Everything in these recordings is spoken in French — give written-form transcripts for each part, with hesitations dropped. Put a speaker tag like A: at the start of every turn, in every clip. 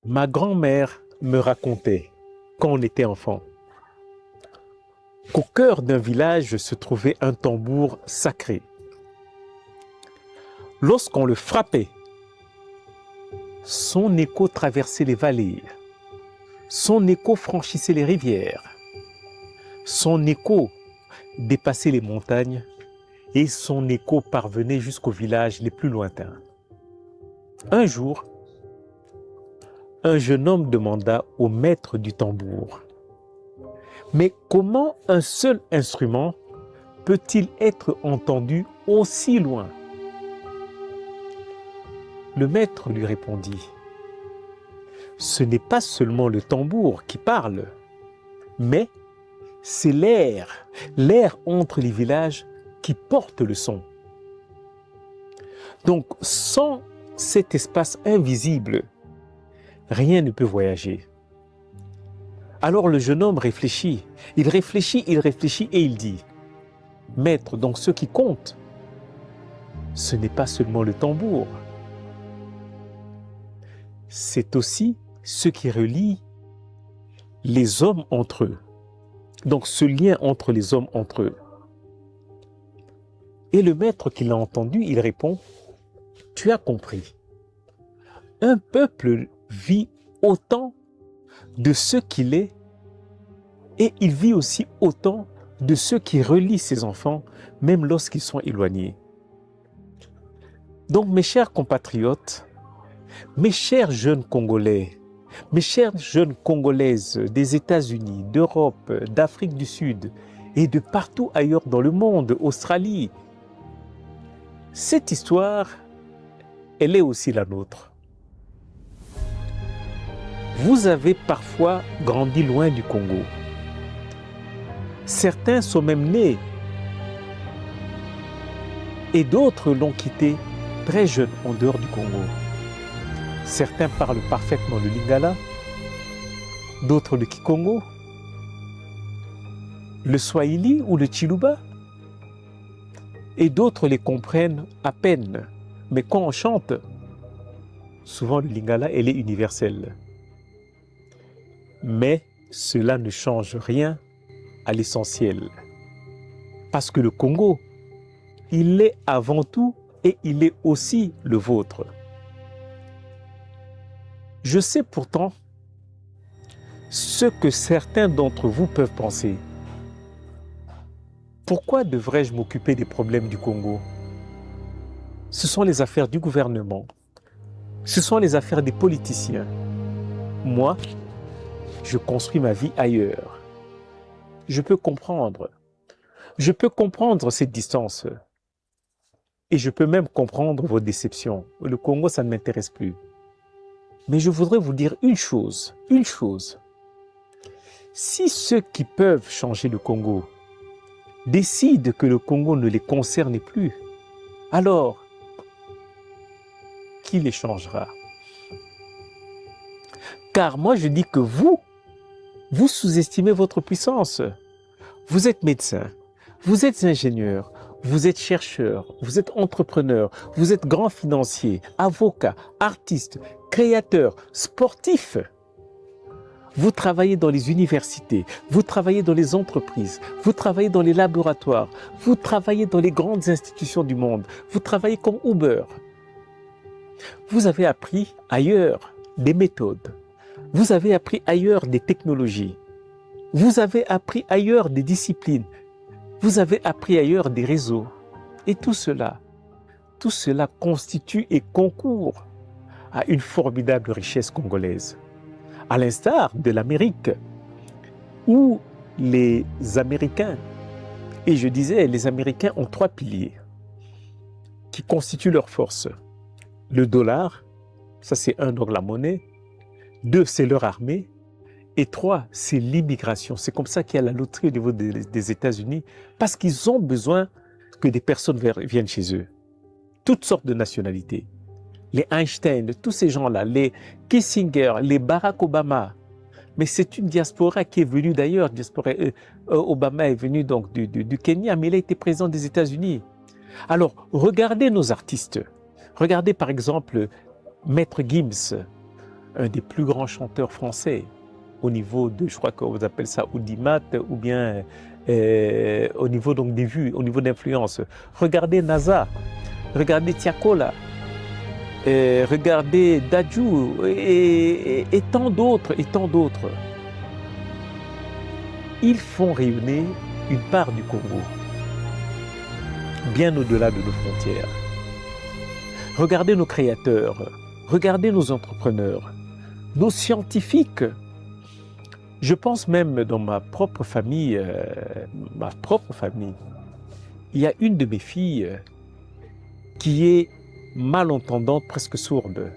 A: Ma grand-mère me racontait, quand on était enfant, qu'au cœur d'un village se trouvait un tambour sacré. Lorsqu'on le frappait, son écho traversait les vallées, son écho franchissait les rivières, son écho dépassait les montagnes et son écho parvenait jusqu'aux villages les plus lointains. Un jour, un jeune homme demanda au maître du tambour: mais comment un seul instrument peut-il être entendu aussi loin? Le maître lui répondit: ce n'est pas seulement le tambour qui parle, mais c'est l'air entre les villages qui porte le son. Donc, sans cet espace invisible, rien ne peut voyager. Alors le jeune homme réfléchit et il dit: maître, donc ce qui compte, ce n'est pas seulement le tambour, c'est aussi ce qui relie les hommes entre eux. Donc ce lien entre les hommes entre eux. Et le maître qui l'a entendu, il répond: tu as compris. Un peuple vit autant de ce qu'il est et il vit aussi autant de ce qui relie ses enfants, même lorsqu'ils sont éloignés. Donc mes chers compatriotes, mes chers jeunes Congolais, mes chères jeunes Congolaises des États-Unis, d'Europe, d'Afrique du Sud et de partout ailleurs dans le monde, Australie, cette histoire, elle est aussi la nôtre. Vous avez parfois grandi loin du Congo. Certains sont même nés et d'autres l'ont quitté très jeunes en dehors du Congo. Certains parlent parfaitement le Lingala, d'autres le Kikongo, le Swahili ou le Chiluba, et d'autres les comprennent à peine. Mais quand on chante, souvent le Lingala, elle est universelle. Mais cela ne change rien à l'essentiel. Parce que le Congo, il est avant tout et il est aussi le vôtre. Je sais pourtant ce que certains d'entre vous peuvent penser. Pourquoi devrais-je m'occuper des problèmes du Congo? Ce sont les affaires du gouvernement. Ce sont les affaires des politiciens. Moi, je construis ma vie ailleurs. Je peux comprendre. Je peux comprendre cette distance. Et je peux même comprendre vos déceptions. Le Congo, ça ne m'intéresse plus. Mais je voudrais vous dire une chose. Si ceux qui peuvent changer le Congo décident que le Congo ne les concerne plus, alors, qui les changera? Car moi, je dis que vous sous-estimez votre puissance. Vous êtes médecin, vous êtes ingénieur, vous êtes chercheur, vous êtes entrepreneur, vous êtes grand financier, avocat, artiste, créateur, sportif. Vous travaillez dans les universités, vous travaillez dans les entreprises, vous travaillez dans les laboratoires, vous travaillez dans les grandes institutions du monde, vous travaillez comme Uber. Vous avez appris ailleurs des méthodes, vous avez appris ailleurs des technologies, vous avez appris ailleurs des disciplines, vous avez appris ailleurs des réseaux. Et tout cela constitue et concourt à une formidable richesse congolaise. À l'instar de l'Amérique, où les Américains, et je disais, les Américains ont 3 piliers qui constituent leur force. Le dollar, ça c'est 1, donc la monnaie. 2, c'est leur armée. Et 3, c'est l'immigration. C'est comme ça qu'il y a la loterie au niveau des États-Unis, parce qu'ils ont besoin que des personnes viennent chez eux. Toutes sortes de nationalités. Les Einstein, tous ces gens-là, les Kissinger, les Barack Obama. Mais c'est une diaspora qui est venue d'ailleurs. Obama est venu donc du Kenya, mais il a été président des États-Unis. Alors, regardez nos artistes. Regardez par exemple Maître Gims, un des plus grands chanteurs français au niveau de, je crois qu'on appelle ça audimat, ou bien au niveau donc des vues, au niveau d'influence. Regardez NASA, regardez Tiakola, regardez Dadju et tant d'autres, et tant d'autres. Ils font rayonner une part du Congo, bien au-delà de nos frontières. Regardez nos créateurs, regardez nos entrepreneurs, nos scientifiques. Je pense même dans ma propre famille, il y a une de mes filles qui est malentendante, presque sourde.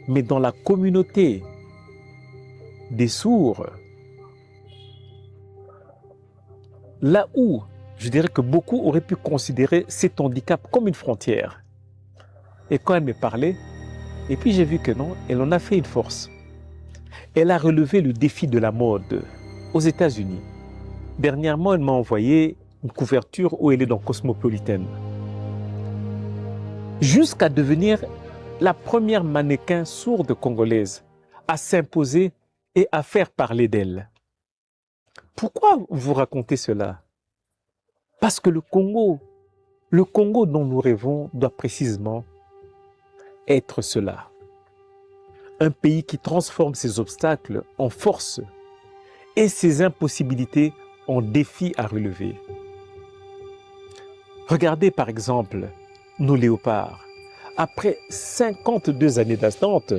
A: Mais dans la communauté des sourds, là où je dirais que beaucoup auraient pu considérer cet handicap comme une frontière. Et quand elle me parlait, et puis j'ai vu que non, elle en a fait une force. Elle a relevé le défi de la mode aux États-Unis. Dernièrement, elle m'a envoyé une couverture où elle est dans Cosmopolitan. Jusqu'à devenir la première mannequin sourde congolaise à s'imposer et à faire parler d'elle. Pourquoi vous racontez cela? Parce que le Congo dont nous rêvons doit précisément être cela. Un pays qui transforme ses obstacles en force et ses impossibilités en défis à relever. Regardez par exemple nos léopards. Après 52 années d'attente,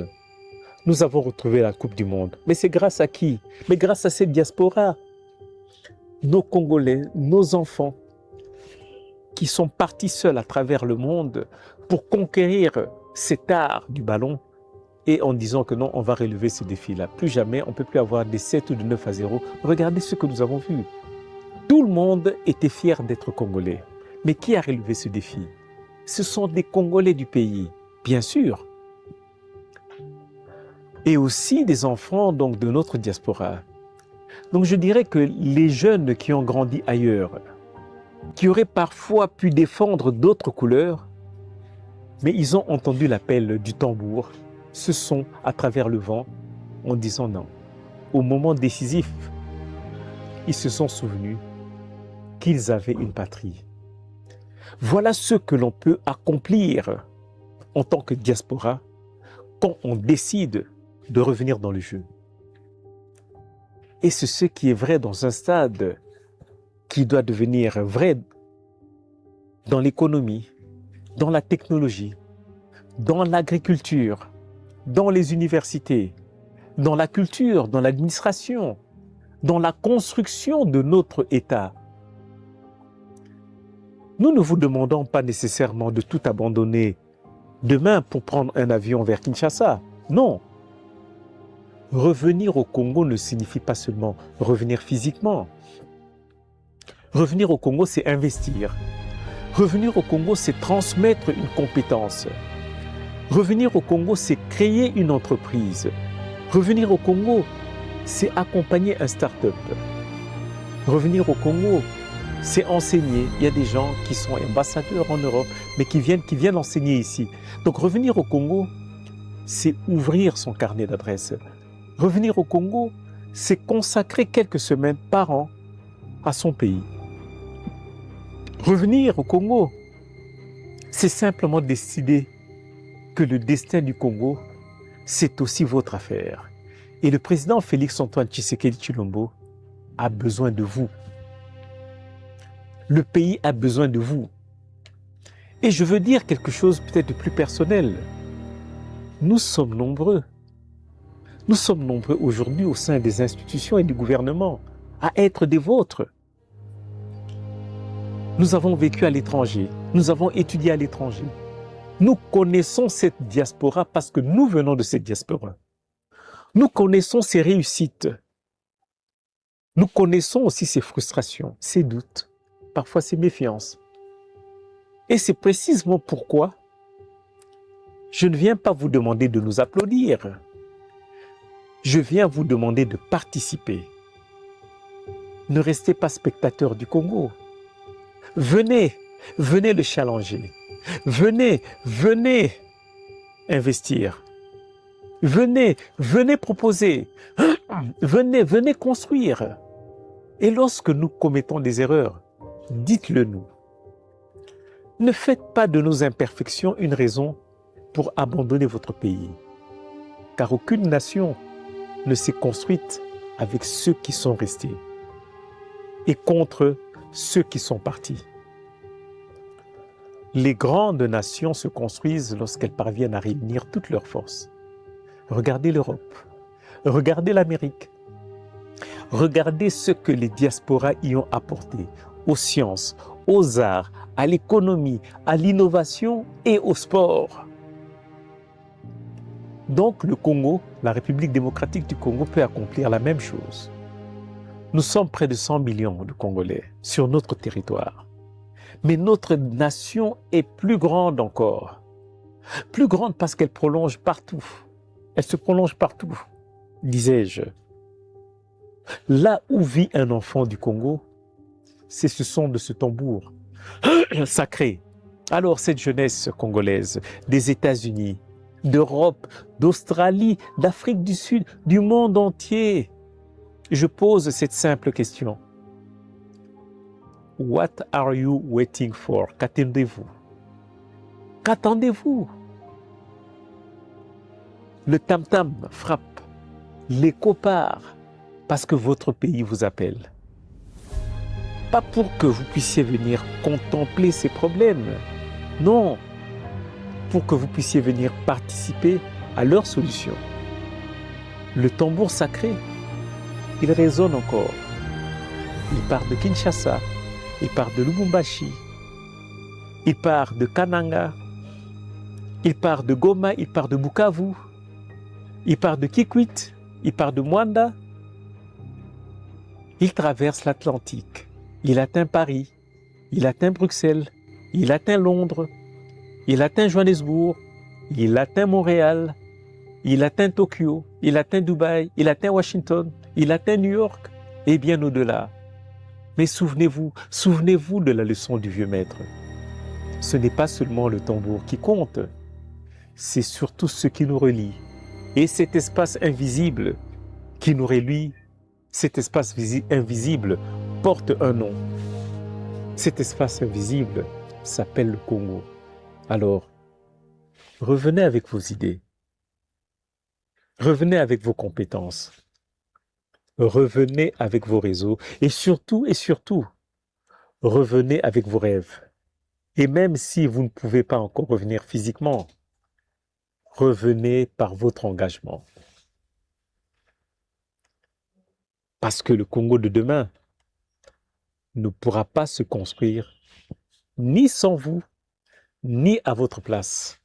A: nous avons retrouvé la Coupe du Monde. Mais c'est grâce à qui? Mais grâce à cette diaspora. Nos Congolais, nos enfants, qui sont partis seuls à travers le monde pour conquérir cet art du ballon et en disant que non, on va relever ce défi-là. Plus jamais, on ne peut plus avoir des 7 ou des 9-0. Regardez ce que nous avons vu. Tout le monde était fier d'être Congolais. Mais qui a relevé ce défi? Ce sont des Congolais du pays, bien sûr. Et aussi des enfants donc, de notre diaspora. Donc je dirais que les jeunes qui ont grandi ailleurs, qui auraient parfois pu défendre d'autres couleurs, mais ils ont entendu l'appel du tambour, se sont à travers le vent en disant non. Au moment décisif, ils se sont souvenus qu'ils avaient une patrie. Voilà ce que l'on peut accomplir en tant que diaspora quand on décide de revenir dans le jeu. Et c'est ce qui est vrai dans un stade qui doit devenir vrai dans l'économie, dans la technologie, dans l'agriculture, dans les universités, dans la culture, dans l'administration, dans la construction de notre État. Nous ne vous demandons pas nécessairement de tout abandonner demain pour prendre un avion vers Kinshasa. Non. Revenir au Congo ne signifie pas seulement revenir physiquement. Revenir au Congo, c'est investir. Revenir au Congo, c'est transmettre une compétence. Revenir au Congo, c'est créer une entreprise. Revenir au Congo, c'est accompagner un start-up. Revenir au Congo, c'est enseigner. Il y a des gens qui sont ambassadeurs en Europe, mais qui viennent enseigner ici. Donc revenir au Congo, c'est ouvrir son carnet d'adresses. Revenir au Congo, c'est consacrer quelques semaines par an à son pays. Revenir au Congo, c'est simplement décider que le destin du Congo, c'est aussi votre affaire. Et le président Félix-Antoine Tshisekedi Tshilombo a besoin de vous. Le pays a besoin de vous. Et je veux dire quelque chose peut-être de plus personnel. Nous sommes nombreux. Nous sommes nombreux aujourd'hui au sein des institutions et du gouvernement à être des vôtres. Nous avons vécu à l'étranger, nous avons étudié à l'étranger. Nous connaissons cette diaspora parce que nous venons de cette diaspora. Nous connaissons ses réussites. Nous connaissons aussi ses frustrations, ses doutes, parfois ses méfiances. Et c'est précisément pourquoi je ne viens pas vous demander de nous applaudir. Je viens vous demander de participer. Ne restez pas spectateurs du Congo. Venez le challenger. Venez investir. Venez, venez proposer. Venez construire. Et lorsque nous commettons des erreurs, dites-le nous. Ne faites pas de nos imperfections une raison pour abandonner votre pays. Car aucune nation ne s'est construite avec ceux qui sont restés et contre ceux qui sont partis. Les grandes nations se construisent lorsqu'elles parviennent à réunir toutes leurs forces. Regardez l'Europe, regardez l'Amérique, regardez ce que les diasporas y ont apporté aux sciences, aux arts, à l'économie, à l'innovation et au sport. Donc le Congo, la République démocratique du Congo peut accomplir la même chose. Nous sommes près de 100 millions de Congolais sur notre territoire. Mais notre nation est plus grande encore. Plus grande parce qu'elle prolonge partout. Elle se prolonge partout, disais-je. Là où vit un enfant du Congo, c'est ce son de ce tambour sacré. Alors cette jeunesse congolaise des États-Unis, d'Europe, d'Australie, d'Afrique du Sud, du monde entier, je pose cette simple question. What are you waiting for? Qu'attendez-vous? Qu'attendez-vous? Le tam-tam frappe, l'écho part, parce que votre pays vous appelle. Pas pour que vous puissiez venir contempler ces problèmes, non, pour que vous puissiez venir participer à leur solution. Le tambour sacré, il résonne encore. Il part de Kinshasa, il part de Lubumbashi, il part de Kananga, il part de Goma, il part de Bukavu, il part de Kikwit, il part de Mwanda. Il traverse l'Atlantique, il atteint Paris, il atteint Bruxelles, il atteint Londres, il atteint Johannesburg, il atteint Montréal, il atteint Tokyo, il atteint Dubaï, il atteint Washington, il atteint New York et bien au-delà. Mais souvenez-vous de la leçon du vieux maître. Ce n'est pas seulement le tambour qui compte, c'est surtout ce qui nous relie. Et cet espace invisible qui nous relie, cet espace invisible porte un nom. Cet espace invisible s'appelle le Congo. Alors, revenez avec vos idées. Revenez avec vos compétences. Revenez avec vos réseaux. Et surtout, revenez avec vos rêves. Et même si vous ne pouvez pas encore revenir physiquement, revenez par votre engagement. Parce que le Congo de demain ne pourra pas se construire ni sans vous, ni à votre place.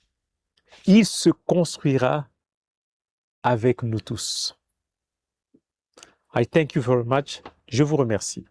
A: Il se construira avec nous tous. I thank you very much. Je vous remercie.